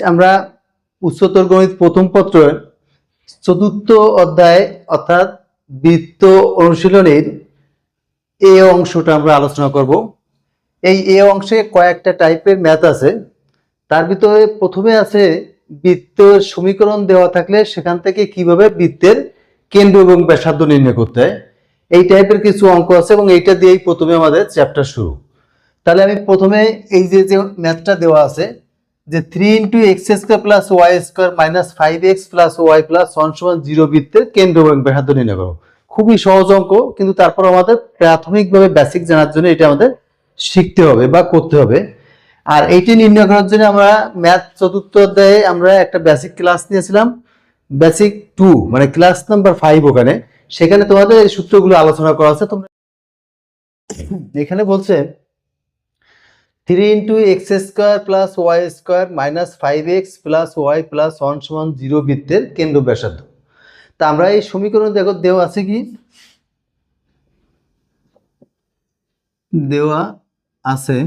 আমরা উচ্চতর গণিত প্রথম পত্রের চতুর্থ অধ্যায় অর্থাৎ বৃত্ত অনুশীলনীর এ অংশটা আমরা আলোচনা করব। এই এ অংশে কয়েকটা টাইপের ম্যাথ আছে। তার ভিতরে প্রথমে আছে বৃত্তের সমীকরণ দেওয়া থাকলে সেখান থেকে কিভাবে বৃত্তের কেন্দ্র এবং ব্যাসার্ধ নির্ণয় করতে হয়, এই টাইপের কিছু অঙ্ক আছে এবং এইটা দিয়েই প্রথমে আমাদের চ্যাপ্টার শুরু। তাহলে আমি প্রথমে এই যে ম্যাথটা দেওয়া আছে যে 3 × x² + y² - 5x + y + 1 = 0 বৃত্তের কেন্দ্র এবং ব্যাসার্ধ নির্ণয় করো। খুবই সহজ অঙ্ক, কিন্তু তারপর আমাদের প্রাথমিকভাবে বেসিক জানার জন্য এটা আমাদের শিখতে হবে বা করতে হবে। আর এইটি নির্ণয় করার জন্য আমরা ম্যাথ চতুর্থ অধ্যায়ে আমরা একটা বেসিক ক্লাস নিয়েছিলাম, বেসিক 2 মানে ক্লাস নাম্বার 5। ওখানে সেখানে তোমাদের এই সূত্রগুলো আলোচনা করা আছে। তোমরা এখানে বলছে 3 × x² + y² - 5x + y + 1 = 0 বৃত্তের কেন্দ্র ব্যাসার্ধ। তা আমরা এই সমীকরণ দেখো দেওয়া আছে কি, দেওয়া আছে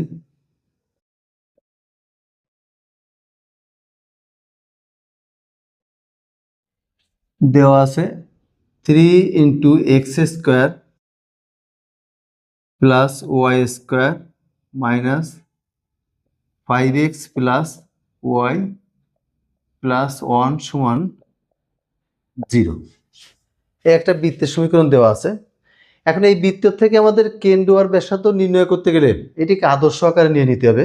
দেওয়া আছে 3 × x² + y² - 5x + y + 1 = 0। এই একটা বৃত্তের সমীকরণ দেওয়া আছে। এখন এই বৃত্ত থেকে আমাদের কেন্দ্র আর ব্যাসার্ধ নির্ণয় করতে গেলে এটিকে আদর্শ আকারে নিয়ে নিতে হবে।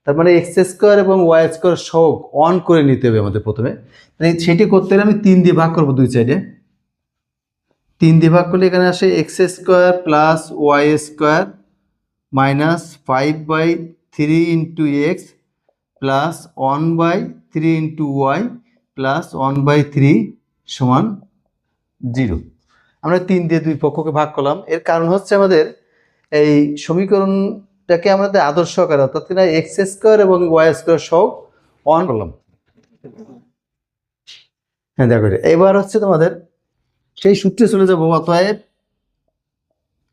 তার মানে x² এবং y² সহগ অন করে নিতে হবে আমাদের প্রথমে। সেটি করতে গেলে আমি 3 দিয়ে ভাগ করবো, দুই সাইডে 3 দিয়ে ভাগ করলে এখানে আসে x² + y² - 5/3 × x + 1/3 × y + 1/3 = 0। আমরা 3 দিয়ে দুই পক্ষকে ভাগ করলাম। এর কারণ হচ্ছে আমাদের এই সমীকরণটাকে আমাদের আদর্শ আকারে অর্থাৎ কিনা x² এবং y² সহগ অন করলাম। হ্যাঁ দেখো, এবার হচ্ছে তোমাদের সেই সূত্রে চলে যাবো। অতএব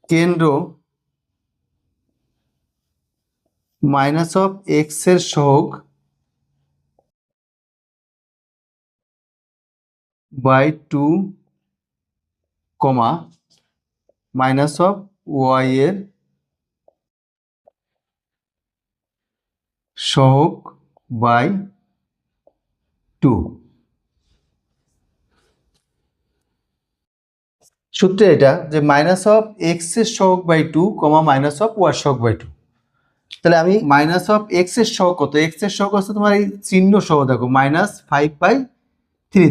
কেন্দ্র -x এর সহগ /2, -y এর সহগ /2। সূত্রে এটা যে -x এর সহগ /2, -y এর সহগ /2। তাহলে আমি -x এর সহগ কত, x এর সহগ হচ্ছে তোমার এই চিহ্ন সহ দেখো -5/3,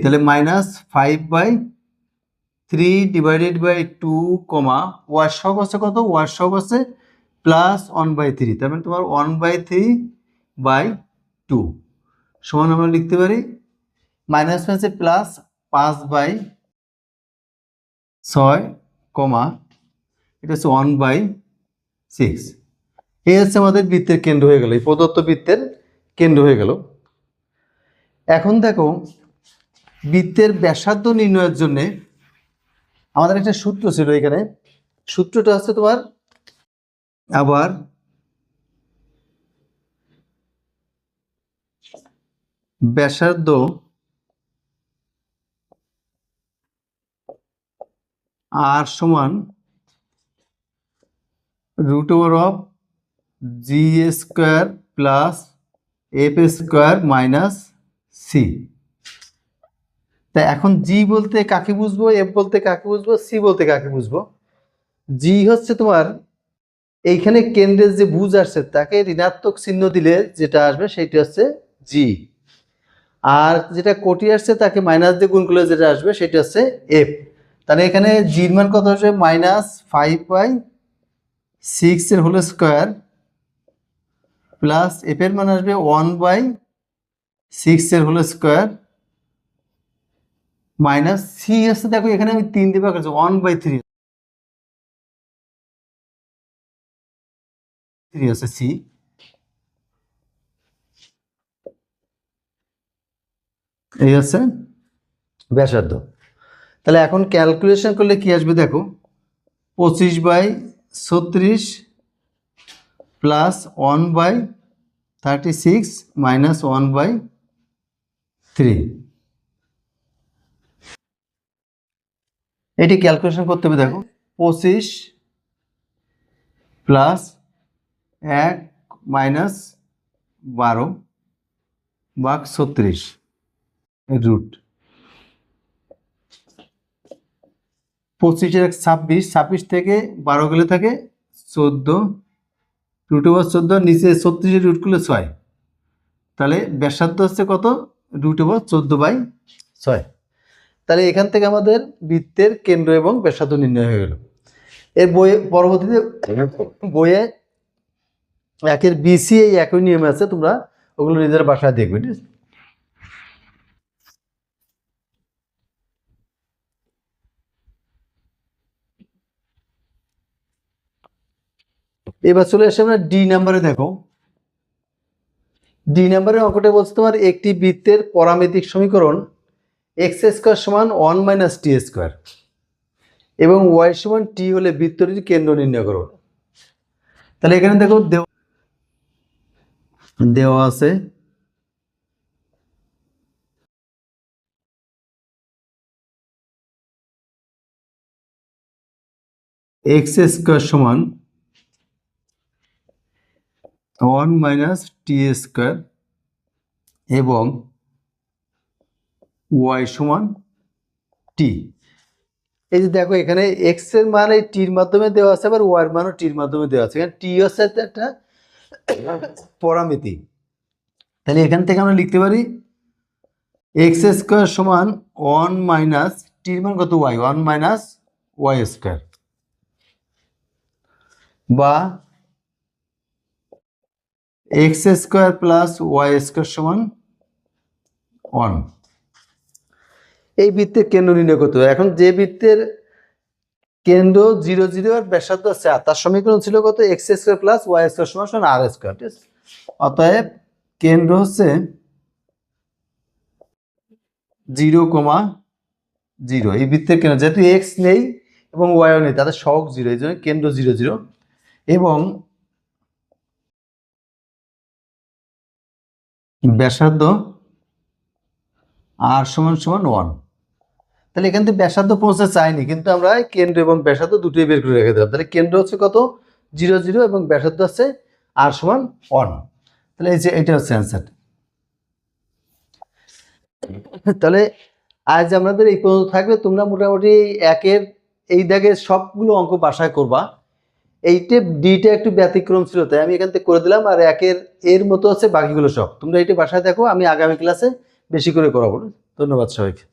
তাহলে -5/3 / 2, y এর সহগ হচ্ছে কত, y এর সহগ হচ্ছে +1/3। তার মানে তোমার 1/3/2 সমান আমরা লিখতে পারি মাইনাস হচ্ছে +5/6, এটা হচ্ছে 1/6। এই হচ্ছে আমাদের বৃত্তের কেন্দ্র হয়ে গেল, এই প্রদত্ত বৃত্তের কেন্দ্র হয়ে গেল। এখন দেখো বৃত্তের ব্যাসার্ধ নির্ণয়ের জন্য আমাদের একটা সূত্র ছিল এখানে। সূত্রটা হচ্ছে তোমার আবার ব্যাসার্ধ r সমান √g² + f² - c। তা এখন জি বলতে কাকে বুঝবো, এফ বলতে কাকে বুঝবো, সি বলতে কাকে বুঝবো? জি হচ্ছে তোমার এইখানে কেন্দ্রের যে ভুজ আসছে তাকে ঋণাত্মক চিহ্ন দিলে যেটা আসবে সেটা হচ্ছে জি, আর যেটা কোটি আসছে তাকে মাইনাস দিয়ে গুণ করলে যেটা আসবে সেটা হচ্ছে এফ। তাহলে এখানে জির মান কত আসবে, -5/6 এর হোল স্কোয়ার প্লাস এফ এর মান আসবে 1/6 এর হোল স্কোয়ার মাইনাস সি আসছে, দেখো এখানে আমি 3 দিয়ে ভাগ করেছি 1/3 আছে সি। এই হচ্ছে ব্যাসার্ধ। তাহলে এখন ক্যালকুলেশন করলে কি আসবে দেখো, 25/36 + 1/36 - 1/3 3। এটি ক্যালকুলেশন করতে হবে। দেখো 25 প্লাস 1 মাইনাস 12 ভাগ 36 রুট 25 26, 26 থেকে 12 গেলে থাকে 14, √14, নিচে 36 রুট করলে 6, তাহলে ব্যাসার্ধ হচ্ছে কত, √14/6। তাহলে এখান থেকে আমাদের বৃত্তের কেন্দ্র এবং ব্যাসার্ধ নির্ণয় হয়ে গেল। এর বইয়ে পরবর্তীতে বইয়ে একের বিসি এই একই নিয়ম আছে, তোমরা ওগুলো নিজের বাসায় দেখবে, ঠিক আছে। এবার চলে আসে আমরা ডি নাম্বারে। দেখো ডি নাম্বারের অঙ্কটা বলছে তোমার একটি বৃত্তের পরামিতিক সমীকরণ x² সমান 1 - t² এবং y সমান t হলে বৃত্তটির কেন্দ্র নির্ণয় করো। তাহলে এখানে দেখো দেওয়া আছে x² সমান 1 - t² এবং y সমান t। এই যে দেখো এখানে x এর মান এই টির মাধ্যমে দেওয়া আছে, আবার y এর মানও টির মাধ্যমে দেওয়া আছে। এখানে t হচ্ছে একটা পরামিতি। তাহলে এখান থেকে আমরা লিখতে পারি x² সমান 1 - টির মান কত, y, 1 - y² বা x² প্লাস y² সমান 1। এই বৃত্তের কেন্দ্র নির্ণয় করতে হবে। এখন যে বৃত্তের কেন্দ্র 0 0 আর ব্যাসার্ধ 4, তার সমীকরণ ছিল কত, x² প্লাস y² সমান r², ঠিক আছে। অতএব কেন্দ্র হচ্ছে 0, 0। এই বৃত্তের কেন্দ্র যেহেতু x নেই এবং y নেই, তাদের সহগ 0, এই জন্য কেন্দ্র 0 0 এবং ব্যাসার্ধ r সমান 1। তাহলে এখান থেকে ব্যাসার্ধ পৌঁছতে চাইনি, কিন্তু আমরা কেন্দ্র এবং ব্যাসার্ধ দুটোই বের করে রেখে দিলাম। তাহলে কেন্দ্র হচ্ছে কত, 0 0 এবং ব্যাসার্ধ হচ্ছে r সমান 1। তাহলে এই যে এটা হচ্ছে অ্যান্সার। তাহলে আজ আমাদের এই পর্যন্ত থাকবে। তোমরা মোটামুটি একের এই দাগের সবগুলো অঙ্ক বাসায় করবা। এইটা ডিটা একটু ব্যতিক্রম ছিল, তাই আমি এখান থেকে করে দিলাম। আর এর মতো হচ্ছে বাকিগুলো সব তোমরা এইটা বাসায় দেখো, আমি আগামী ক্লাসে বেশি করে করাবো। ধন্যবাদ সবাইকে।